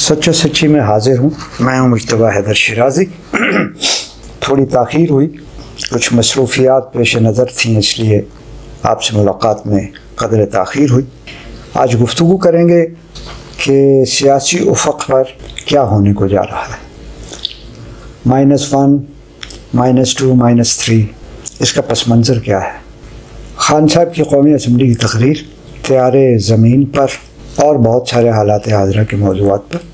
सच्चो सच्ची में हाजिर हूँ। मैं हूँ मुज्तबा हैदर शिराजी। थोड़ी ताख़ीर हुई, कुछ मसरूफियात पेश नज़र थी, इसलिए आपसे मुलाकात में कदर ताख़ीर हुई। आज गुफ्तगू करेंगे कि सियासी उफ़क़ पर क्या होने को जा रहा है। -1, -2, -3 इसका पस मंज़र क्या है। खान साहब की कौमी असम्बली की तकरीर, तैयारे ज़मीन पर और बहुत सारे हालात हाज़िरा के मौज़ूआत पर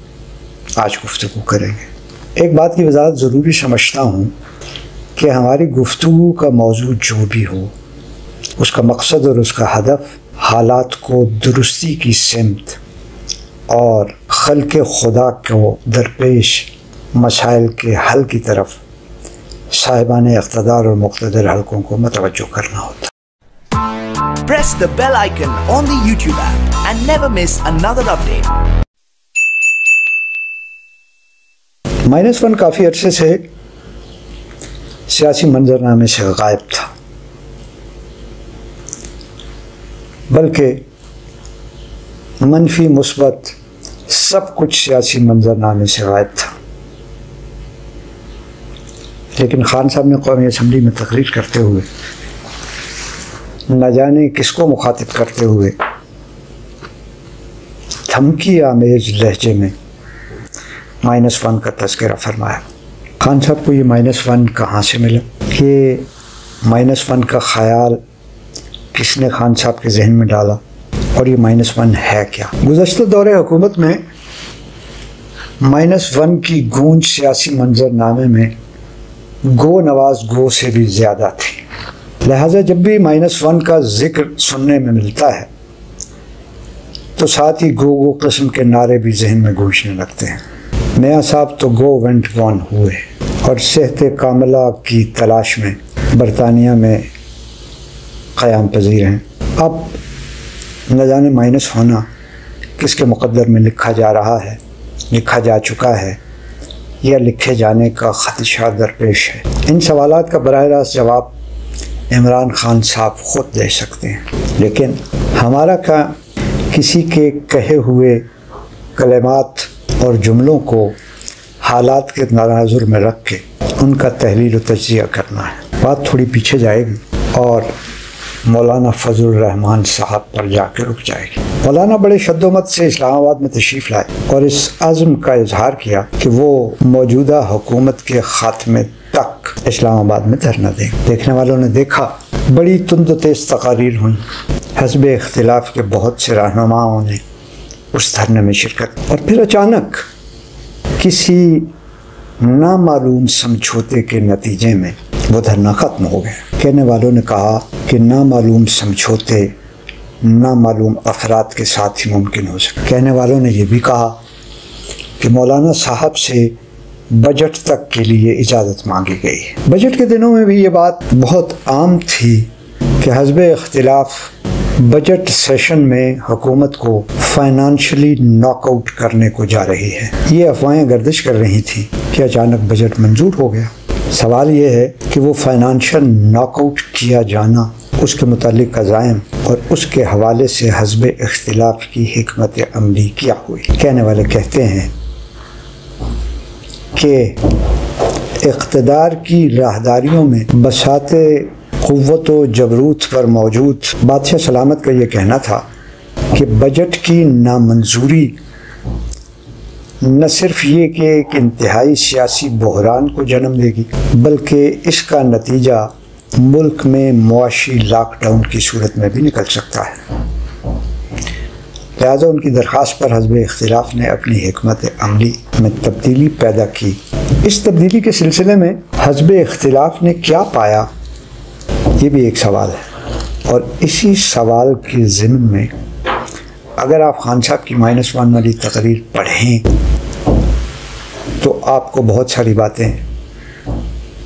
आज गुफ्तगू करेंगे। एक बात की वज़ाहत ज़रूरी समझता हूँ कि हमारी गुफ्तगू का मौजू जो भी हो, उसका मकसद और उसका हदफ हालात को दुरुस्ती की सिमत और खल्क़े खुदा को दरपेश मसाइल के हल की तरफ साहिबान इक़्तिदार और मुक़्तदर हलकों को मतवज्जो करना होता। Press the bell icon on the YouTube app and never miss another update. -1 काफ़ी अरसे से सियासी मंजरनामे से गायब था, बल्कि मनफी मुस्बत सब कुछ सियासी मंजरनामे से गायब था। लेकिन खान साहब ने कौमी असम्बली में तकरीर करते हुए न जाने किसको मुखातिब करते हुए धमकी आमेज लहजे में -1 का तज़किरा फरमाया। खान साहब को ये -1 कहाँ से मिला, ये -1 का ख़याल किसने खान साहब के जहन में डाला और ये -1 है क्या। गुज़श्ता दौरे हुकूमत में -1 की गूंज सियासी मंजरनामे में गो नवाज गो से भी ज़्यादा थी। लिहाजा जब भी -1 का जिक्र सुनने में मिलता है तो साथ ही गो गो किस्म के नारे भी जहन में गूंजने लगते हैं। मियाँ साहब तो गो वेंट गॉन हुए और सेहत कामिला की तलाश में बरतानिया में क़याम पजीर हैं। अब न जाने माइनस होना किसके मुक़द्दर में लिखा जा रहा है, लिखा जा चुका है या लिखे जाने का ख़दशा दरपेश है। इन सवालात का बराह रास्त जवाब इमरान खान साहब ख़ुद दे सकते हैं, लेकिन हमारा का किसी के कहे हुए कलिमात और जुमलों को हालात के तनाजुर में रख के उनका तहलील व तज्ज़िया करना है। बात थोड़ी पीछे जाएगी और मौलाना फजल रहमान साहब पर जाकर रुक जाएगी। मौलाना बड़े शद्दोमत से इस्लामाबाद में तशरीफ़ लाए और इस अज़्म का इजहार किया कि वो मौजूदा हुकूमत के ख़ात्मे तक इस्लामाबाद में धरना देंगे। देखने वालों ने देखा, बड़ी तुंद तेज़ तकारीर हुई। हस्ब इख्तिलाफ के बहुत से रहनुमाओं ने उस धरने में शिरकत, और फिर अचानक किसी नामालूम समझौते के नतीजे में वो धरना ख़त्म हो गया। कहने वालों ने कहा कि नामालूम समझौते नामालूम अफराद के साथ ही मुमकिन हो सके। कहने वालों ने यह भी कहा कि मौलाना साहब से बजट तक के लिए इजाज़त मांगी गई है। बजट के दिनों में भी ये बात बहुत आम थी कि हस्ब इख्तिलाफ बजट सेशन में हुकूमत को फाइनेंशियली नॉकआउट करने को जा रही है। ये अफवाहें गर्दिश कर रही थी कि अचानक बजट मंजूर हो गया। सवाल ये है कि वो फाइनेंशियल नॉकआउट किया जाना, उसके मुतालिक अज़ाइम और उसके हवाले से हस्ब इख्तिलाफ की हिकमत अमली क्या हुई। कहने वाले कहते हैं कि इक़्तिदार की राहदारियों में बसाते क़ुव्वत व जबरूत पर मौजूद बादशाह सलामत का ये कहना था कि बजट की नामंजूरी न सिर्फ ये कि एक इंतहाई सियासी बहरान को जन्म देगी, बल्कि इसका नतीजा मुल्क में मुआशी लॉकडाउन की सूरत में भी निकल सकता है। लिहाजा उनकी दरख्वास्त पर हस्ब इख्तिलाफ ने अपनी हिकमत अमली में तब्दीली पैदा की। इस तब्दीली के सिलसिले में हस्ब इख्तिलाफ ने क्या पाया, ये भी एक सवाल है। और इसी सवाल के ज़िम्न में अगर आप खान साहब की -1 वाली तकरीर पढ़ें तो आपको बहुत सारी बातें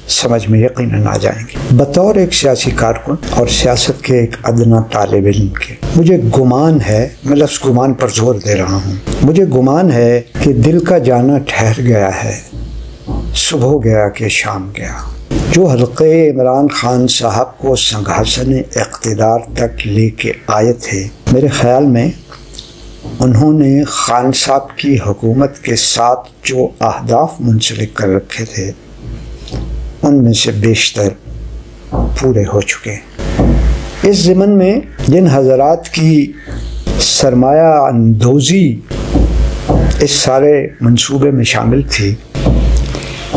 समझ में यकीनन आ जाएंगी। बतौर एक सियासी कारकुन और सियासत के एक अदना तालिब इल्म के, मुझे गुमान है, मैं लफ्ज़ गुमान पर जोर दे रहा हूँ, मुझे गुमान है कि दिल का जाना ठहर गया है, सुबह गया कि शाम गया। जो हल्के इमरान खान साहब को संघासन इक़्तिदार तक लेके आए थे, मेरे ख़्याल में उन्होंने खान साहब की हुकूमत के साथ जो अहदाफ मुंसलिक कर रखे थे उनमें से बेशतर पूरे हो चुके। इस ज़मन में जिन हज़रात की सरमाया अंदोज़ी इस सारे मंसूबे में शामिल थी,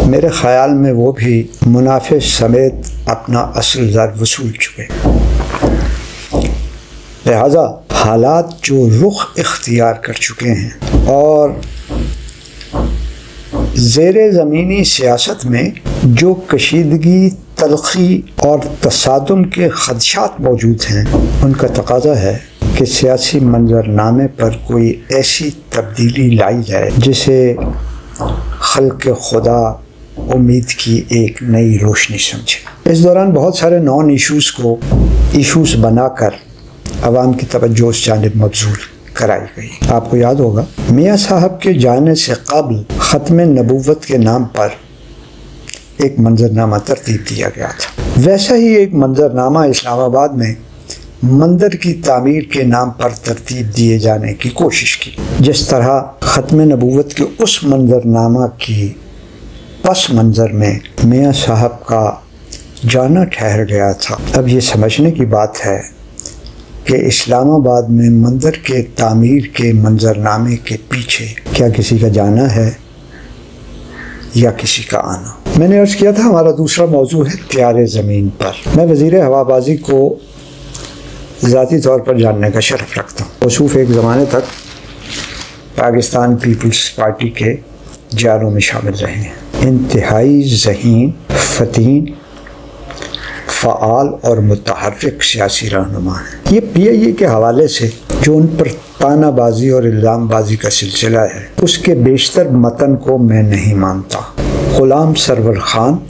मेरे ख़याल में वो भी मुनाफे समेत अपना असल ज़र वसूल चुके। लिहाजा हालात जो रुख इख्तियार कर चुके हैं और ज़ेरे ज़मीनी सियासत में जो कशीदगी, तलखी और तसादुम के ख़दशात मौजूद हैं, उनका तकाज़ा है कि सियासी मंजरनामे पर कोई ऐसी तब्दीली लाई जाए जिसे खल्क़ खुदा उम्मीद की एक नई रोशनी समझे। इस दौरान बहुत सारे नॉन इशूज़ को इशूज़ बनाकर अवाम की तवज्जो उस जानिब मबज़ूल कराई गई। आपको याद होगा मियाँ साहब के जाने से कब्ल ख़त्म नबूवत के नाम पर एक मंजरनामा तरतीब दिया गया था। वैसा ही एक मंजरनामा इस्लामाबाद में मंदिर की तामीर के नाम पर तरतीब दिए जाने की कोशिश की। जिस तरह ख़त्म नबूवत के उस मंजरनामा की पस मंज़र में मियाँ साहब का जाना ठहर गया था, अब ये समझने की बात है कि इस्लामाबाद में मंदिर के तामीर के मंजरनामे के पीछे क्या किसी का जाना है या किसी का आना। मैंने अर्ज़ किया था हमारा दूसरा मौजू है त्यारे ज़मीन पर। मैं वज़ीर हवाबाजी को ज़ाती तौर पर जानने का शरफ़ रखता हूँ। मौसूफ़ एक ज़माने तक पाकिस्तान पीपल्स पार्टी के जारों में शामिल रहे हैं। इंतहाई ज़हीन, फ़तीन, फ़आल और मुतहर्रिक सियासी रहनुमा हैं। ये PIA के हवाले से जो उन पर तानाबाजी और इल्ज़ामबाजी का सिलसिला है, उसके बेशतर मतन को मैं नहीं मानता। ग़ुलाम सरवर ख़ान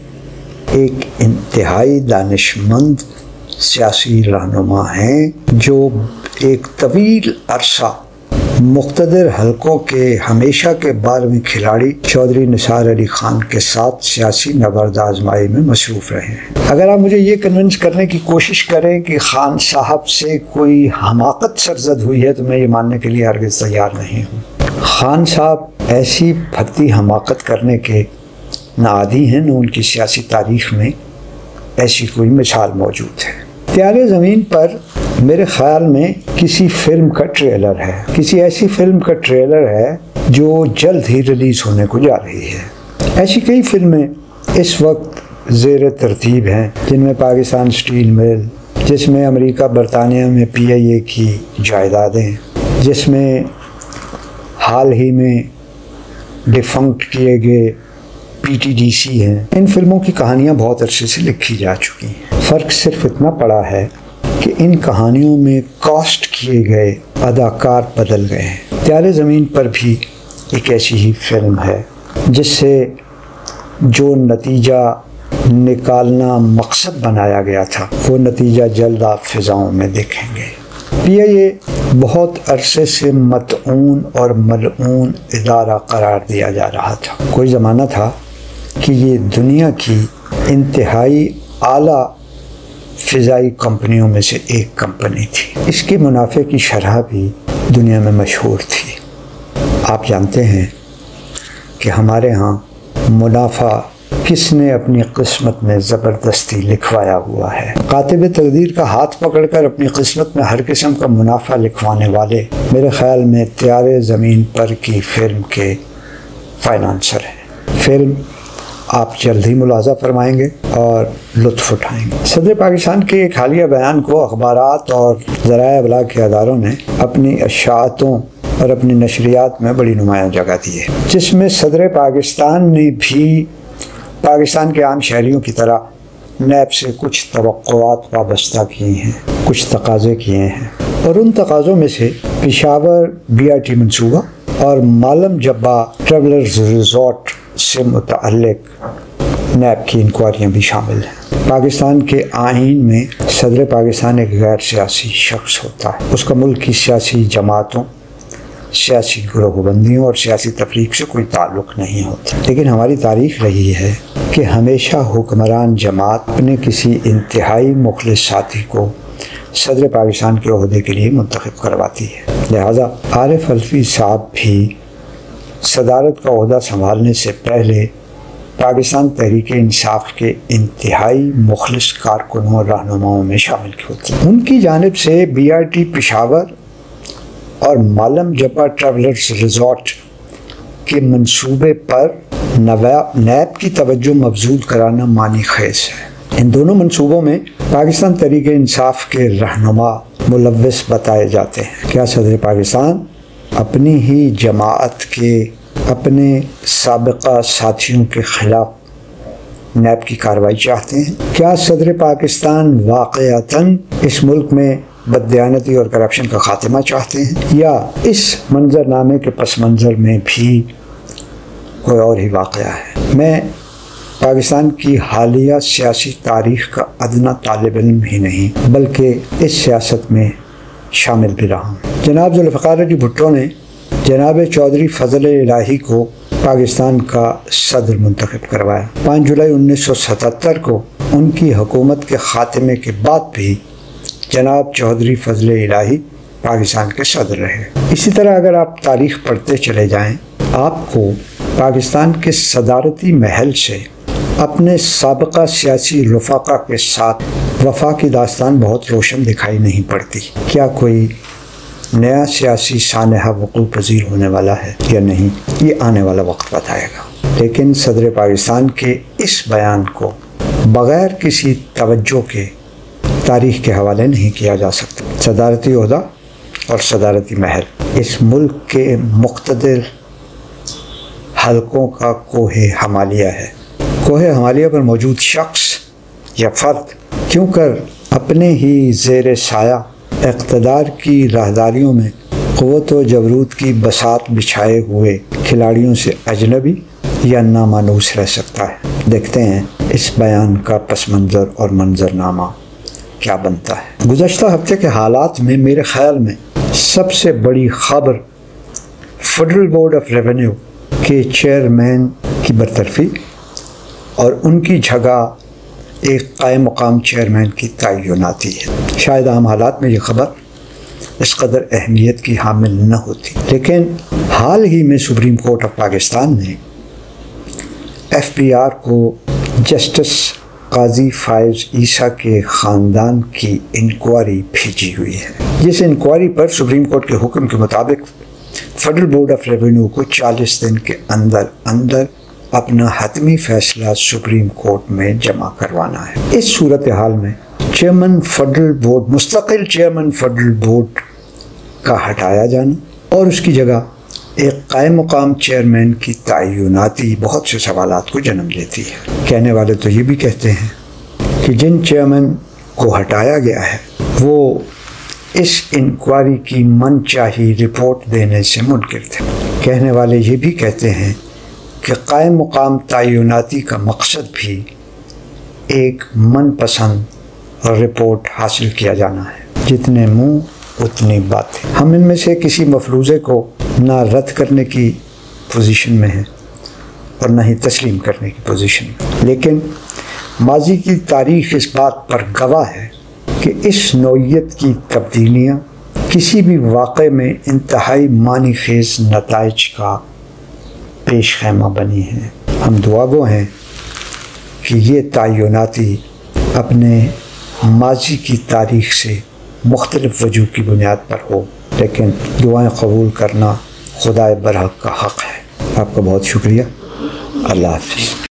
एक इंतहाई दानिशमंद सियासी रहनुमा हैं जो एक तवील अरसा मुख्तदर हलकों के हमेशा के 12वीं खिलाड़ी चौधरी निसार अली ख़ान के साथ सियासी नबर्द आजमाई में मसरूफ़ रहे हैं। अगर आप मुझे ये कन्विंस करने की कोशिश करें कि ख़ान साहब से कोई हमाकत सरजद हुई है तो मैं ये मानने के लिए हरगिज़ तैयार नहीं हूँ। ख़ान साहब ऐसी फती हमाकत करने के न आदी हैं, न उनकी सियासी तारीख़ में ऐसी कोई मिसाल मौजूद है। त्यारे ज़मीन पर मेरे ख़याल में किसी फ़िल्म का ट्रेलर है, किसी ऐसी फ़िल्म का ट्रेलर है जो जल्द ही रिलीज़ होने को जा रही है। ऐसी कई फ़िल्में इस वक्त ज़ेर तरतीब हैं, जिनमें पाकिस्तान स्टील मिल, जिसमें अमेरिका बरतानिया में PIA की जायदादें, जिसमें हाल ही में डिफंक्ट किए गए PTDC हैं। इन फिल्मों की कहानियाँ बहुत अरसे से लिखी जा चुकी हैं। फ़र्क सिर्फ इतना पड़ा है कि इन कहानियों में कास्ट किए गए अदाकार बदल गए हैं। त्यारे ज़मीन पर भी एक ऐसी ही फिल्म है जिससे जो नतीजा निकालना मकसद बनाया गया था वो नतीजा जल्द आप फिज़ाओं में देखेंगे। PIA बहुत अरसे से मतऊन और मलऊन इदारा करार दिया जा रहा था। कोई ज़माना था कि ये दुनिया की इंतहाई आला फ़िज़ाई कंपनियों में से एक कंपनी थी। इसके मुनाफे की शरह भी दुनिया में मशहूर थी। आप जानते हैं कि हमारे यहाँ मुनाफा किसने अपनी किस्मत में ज़बरदस्ती लिखवाया हुआ है। कातिब तकदीर का हाथ पकड़कर अपनी किस्मत में हर किस्म का मुनाफा लिखवाने वाले मेरे ख़याल में त्यारे ज़मीन पर की फ़िल्म के फाइनेंसर हैं। फ़िल्म आप जल्द ही मुलाज़ा फरमाएंगे और लुत्फ़ उठाएंगे। सदर पाकिस्तान के एक हालिया बयान को अखबारात और ज़राए अबलाग के अदारों ने अपनी अशातों और अपनी नशरियात में बड़ी नुमायाँ जगह दी है, जिसमें सदर पाकिस्तान ने भी पाकिस्तान के आम शहरियों की तरह नैब से कुछ तवक्कुआत वाबस्ता किए हैं, कुछ तकाज़े किए हैं, और उन तकाज़ों में से पेशावर BRT मंसूबा और मालम जब्बा ट्रैवलर्स रिजॉर्ट से मुतअल्लिक नैब की इंक्वायरियाँ भी शामिल हैं। पाकिस्तान के आईन में सदर पाकिस्तान एक गैर सियासी शख्स होता है। उसका मुल्क की सियासी जमातों, सियासी ग्रोहबंदियों और सियासी तफरीक से कोई ताल्लुक़ नहीं होता। लेकिन हमारी तारीख़ रही है कि हमेशा हुक्मरान जमात अपने किसी इंतहाई मुखलिस साथी को सदर पाकिस्तान के ओहदे के लिए मुंतखब करवाती है। लिहाजा आरिफ अलवी साहब भी सदारत का ओहदा संभालने से पहले पाकिस्तान तहरीक इंसाफ के इंतहाई मुखलिस कारकुनों और रहनुमाओं में शामिल होती हैं। उनकी जानिब से BRT पेशावर और मालम जब्बा ट्रैवलर्स रिजॉर्ट के मंसूबे पर नैब की तवज्जो मबजूल कराना मानी खेज है। इन दोनों मंसूबों में पाकिस्तान तहरीक इंसाफ के रहनुमा मुलव्वस बताए जाते हैं। क्या सदर पाकिस्तान अपनी ही जमाअत के अपने साबिका साथियों के खिलाफ नैब की कार्रवाई चाहते हैं? क्या सदर पाकिस्तान वाक़अतन इस मुल्क में बददियानती और करप्शन का खात्मा चाहते हैं, या इस मंजरनामे के पस मंज़र में भी कोई और ही वाक़या है? मैं पाकिस्तान की हालिया सियासी तारीख़ का अदना तालिब इल्म ही नहीं बल्कि इस सियासत में शामिल भी रहा हूँ। जनाब जुल्फ़िकार अली भुट्टो ने जनाब चौधरी फजल इलाही को पाकिस्तान का सदर मुंतखब करवाया। 5 जुलाई 1977 को उनकी हुकूमत के ख़ात्मे के बाद भी जनाब चौधरी फजल इलाही पाकिस्तान के सदर रहे। इसी तरह अगर आप तारीख़ पढ़ते चले जाएं, आपको पाकिस्तान के सदारती महल से अपने साबिका सियासी रफ़ाक़ा के साथ वफ़ा की दास्तान बहुत रोशन दिखाई नहीं पड़ती। क्या कोई नया सियासी सानहा वक़ूअ पज़ीर होने वाला है या नहीं, ये आने वाला वक्त बताएगा। लेकिन सदर पाकिस्तान के इस बयान को बग़ैर किसी तवज्जो के तारीख़ के हवाले नहीं किया जा सकता। सदारती ओहदा और सदारती महल इस मुल्क के मुख्तलिफ हलकों का कोहे हमालिया है। कोहे हमालिया पर मौजूद शख्स या फ़र्द क्यों कर अपने ही ज़ेर साया इक़्तिदार की राहदारियों में क़ुव्वत व जबरूत की बसात बिछाए हुए खिलाड़ियों से अजनबी या नामानूस रह सकता है? देखते हैं इस बयान का पस मंज़र और मंजरनामा क्या बनता है। गुज़श्ता हफ्ते के हालात में मेरे ख़्याल में सबसे बड़ी ख़बर फेडरल बोर्ड ऑफ रेवेन्यू के चेयरमैन की बरतरफी और उनकी जगह एक कायम मुकाम चेयरमैन की तयनाती है। शायद आम हालात में ये ख़बर इस कदर अहमियत की हामिल न होती, लेकिन हाल ही में सुप्रीम कोर्ट ऑफ पाकिस्तान ने FPR को जस्टिस काजी फायज़ ईसा के ख़ानदान की इंक्वायरी भेजी हुई है। जिस इंक्वायरी पर सुप्रीम कोर्ट के हुक्म के मुताबिक फेडरल बोर्ड ऑफ रेवेन्यू को 40 दिन के अंदर अंदर अपना हतमी फैसला सुप्रीम कोर्ट में जमा करवाना है। इस सूरत हाल में चेयरमैन फेडरल बोर्ड, मुस्तकिल चेयरमैन फेडरल बोर्ड का हटाया जाना और उसकी जगह एक कायम मुकाम चेयरमैन की तयनाती बहुत से सवालात को जन्म देती है। कहने वाले तो ये भी कहते हैं कि जिन चेयरमैन को हटाया गया है वो इस इंक्वायरी की मनचाही रिपोर्ट देने से मुनकिर थे। कहने वाले ये भी कहते हैं कि कायम मुकाम तयनाती का मकसद भी एक मनपसंद रिपोर्ट हासिल किया जाना है। जितने मुंह उतनी बातें। हम इनमें से किसी मफरूज़े को ना रद्द करने की पोजीशन में हैं और ना ही तस्लीम करने की पोजीशन में, लेकिन माजी की तारीख़ इस बात पर गवाह है कि इस नौइयत की तब्दीलियाँ किसी भी वाक़े में इंतहाई मानी खेज़ नताइज का पेश खैमा बनी हैं। हम दुआगो हैं कि ये तयनाती अपने माजी की तारीख़ से मुख्तलिफ वजूह की बुनियाद पर हो, लेकिन दुआएं कबूल करना खुदाए बरहक का हक़ है। आपका बहुत शुक्रिया। अल्लाह हाफ़िज़।